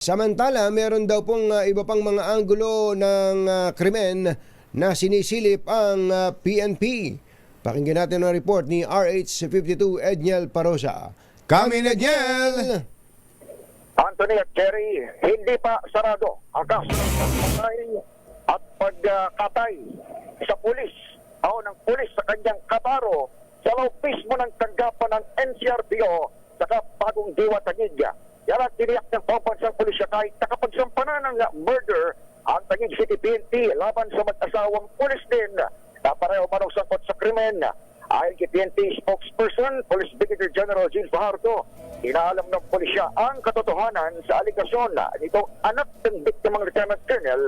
Samantala, meron daw pong iba pang mga anggulo ng krimen na sinisilip ang PNP. Pakinggan natin ang report ni RH52 Edniel Parosa. Kami Edniel! Anthony at Jerry, hindi pa sarado ang kaso ng pagpatay at pagkatay sa pulis o ng pulis sa kanyang kabaro sa loob mismo ng tanggapan ng NCRPO sa Bagong Diwa Taguig. Yan ang tiniyak ng pambansang pulisya kahit nakapagsampanan ng murder ang Taguig City PNP laban sa mag-asawang pulis din na pareho manong sangkot sa krimen. Ayon kay PNP spokesperson, Police Brigadier General Gene Fajardo, inaalam ng pulisya ang katotohanan sa aligasyon nitong anak ng biktimang Lieutenant Colonel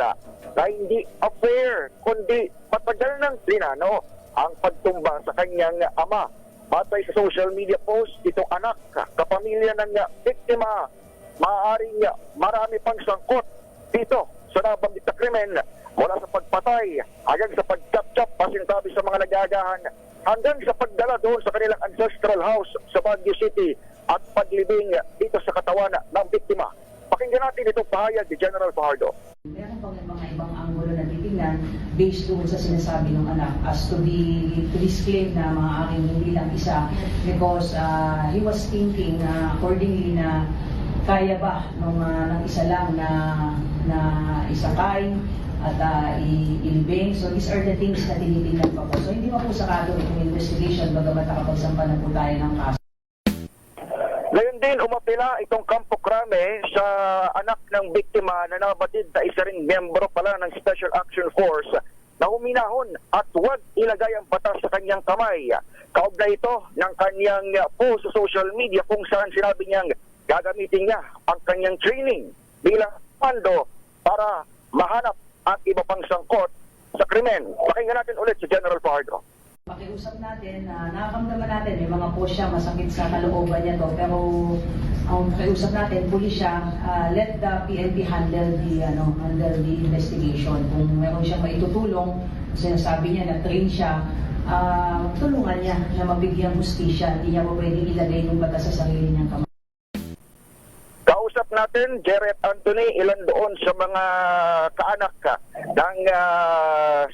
na hindi affair kundi matagal ng plinano ang pagtumba sa kanyang ama. Batay sa social media post, itong anak, kapamilya ng biktima, maaaring marami pang sangkot dito sa nabanggit na krimen mula sa pagpatay hanggang sa pagtap-tap pasintabi sa mga nagagahan hanggang sa pagdala doon sa kanilang ancestral house sa Baguio City at paglibing dito sa katawan ng biktima. Pakinggan natin itong pahayag ni General Fajardo. Meron pang mga ibang anggulo na titingnan based doon sa sinasabi ng anak as to disclaim na maaaring hindi lang isa because he was thinking accordingly na kaya ba ng isa lang na isakay at ilibing. So these are the things na tinitingnan pa po. So hindi pa po sakado itong investigation bagamat nakapagsampa na po tayo ng kaso. Ngayon din, umapila itong Campo Crame sa anak ng biktima na nabatid na isa ring miyembro pala ng Special Action Force na huminahon at huwag ilagay ang batas sa kanyang kamay. Kaugnay ito ng kanyang post sa social media kung saan sinabi niyang gagamitin niya ang kanyang training bilang komando para mahanap at iba pang sangkot sa krimen. Pakinggan natin ulit si General Fajardo. Pakiusap natin, nakakamdaman natin, may mga po siya masakit sa kalooban niya to, pero ang pakiusap natin, pulis siya, let the PNP handle the investigation. Kung meron siyang maitutulong, sinasabi niya na train siya, tulungan niya na mabigyang hustisya, hindi niya po pwedeng ilagay ng batas sa sarili niyang kamay. Kausap natin, Jerry at Anthony, ilan doon sa mga kaanak ng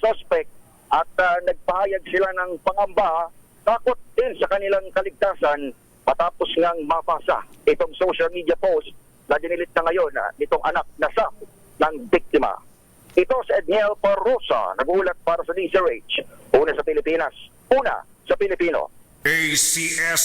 suspect at nagpahayag sila ng pangamba, takot din sa kanilang kaligtasan matapos ngang mapasa itong social media post na dinilit na ngayon nitong anak na sa ng biktima. Ito si Edniel Parosa, nagulat para sa DZRH. Una sa Pilipinas, una sa Pilipino. ACS